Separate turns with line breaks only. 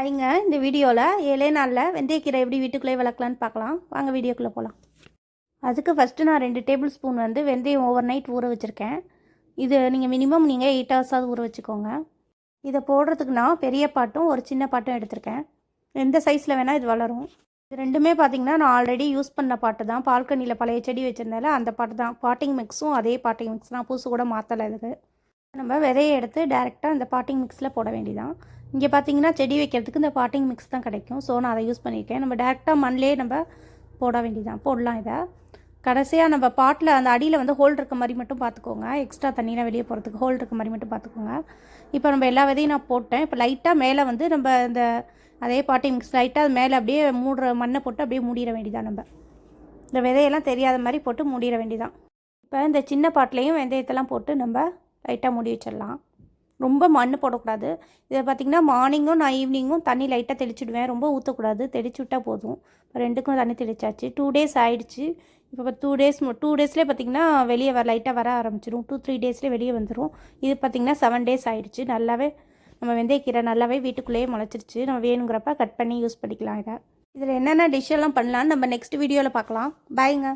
இந்த வீடியோவில் 7 நாளில் வெந்தயக்கீரை எப்படி வீட்டுக்குள்ளே வளர்க்கலான்னு பார்க்கலாம். வாங்க வீடியோக்குள்ளே போகலாம். அதுக்கு ஃபஸ்ட்டு நான் 2 டேபிள் ஸ்பூன் வெந்தயம் ஓவர் நைட் ஊற வச்சுருக்கேன். இது நீங்கள் மினிமம் 8 ஹவர்ஸாவது ஊற வச்சுக்கோங்க. இதை போடுறதுக்கு நான் பெரிய பாட்டும் ஒரு சின்ன பாட்டும் எடுத்திருக்கேன். எந்த சைஸில் வேணால் இது வளரும். இது ரெண்டுமே பார்த்திங்கன்னா நான் ஆல்ரெடி யூஸ் பண்ண பாட்டு தான். பால்கனியில் பழைய செடி வச்சுருந்தால அந்த பாட்டு தான். பாட்டிங் மிக்ஸும் அதே பாட்டிங் மிக்ஸ் தான், புதுசு கூட மாற்றலை. இதுக்கு நம்ம விதையை எடுத்து டேரெக்டாக இந்த பாட்டிங் மிக்ஸில் போட வேண்டியதான். இங்கே பார்த்தீங்கன்னா செடி வைக்கிறதுக்கு இந்த பாட்டிங் மிக்ஸ் தான் கிடைக்கும். ஸோ நான் அதை யூஸ் பண்ணியிருக்கேன். நம்ம டேரெக்டாக மண்ணிலே நம்ம போட வேண்டியதான். போடலாம். இதை கடைசியாக நம்ம பாட்டில் அந்த அடியில் ஹோல் இருக்க மாதிரி மட்டும் பார்த்துக்கோங்க. எக்ஸ்ட்ரா தண்ணியெலாம் வெளியே போகிறதுக்கு ஹோல் இருக்க மாதிரி மட்டும் பார்த்துக்கோங்க. இப்போ நம்ம எல்லா விதையும் நான் போட்டேன். இப்போ லைட்டாக மேலே நம்ம இந்த அதே பாட்டிங் மிக்ஸ் லைட்டாக மேலே அப்படியே மண்ணை போட்டு அப்படியே மூடிட வேண்டியதான். நம்ம இந்த விதையெல்லாம் தெரியாத மாதிரி போட்டு மூடிட வேண்டியதான். இப்போ இந்த சின்ன பாட்டிலையும் வெந்தயத்தெல்லாம் போட்டு நம்ம லைட்டாக மூடி வச்சிடலாம். ரொம்ப மண் போடக்கூடாது. இதை பார்த்திங்கன்னா மார்னிங்கும் நான் ஈவினிங்கும் தண்ணி லைட்டாக தெளிச்சுடுவேன். ரொம்ப ஊற்றக்கூடாது, தெளிச்சு விட்டால் போதும். இப்போ 2க்கும் தண்ணி தெளிச்சாச்சு. 2 டேஸ் ஆகிடுச்சு. இப்போ 2 டேஸ்லேயே பார்த்திங்கன்னா வெளியே லைட்டாக வர ஆரம்பிச்சிடும். 2-3 டேஸ்லேயே வெளியே வந்துடும். இது பார்த்திங்கன்னா 7 டேஸ் ஆகிடுச்சு. நல்லாவே நம்ம வெந்தயக்கீரை நல்லாவே வீட்டுக்குள்ளேயே முளைச்சிருச்சு. நம்ம வேணுங்கிறப்ப கட் பண்ணி யூஸ் பண்ணிக்கலாம். இதில் என்னென்ன டிஷ்ஷெல்லாம் பண்ணலான்னு நம்ம நெக்ஸ்ட் வீடியோவில் பார்க்கலாம். பாய்ங்க.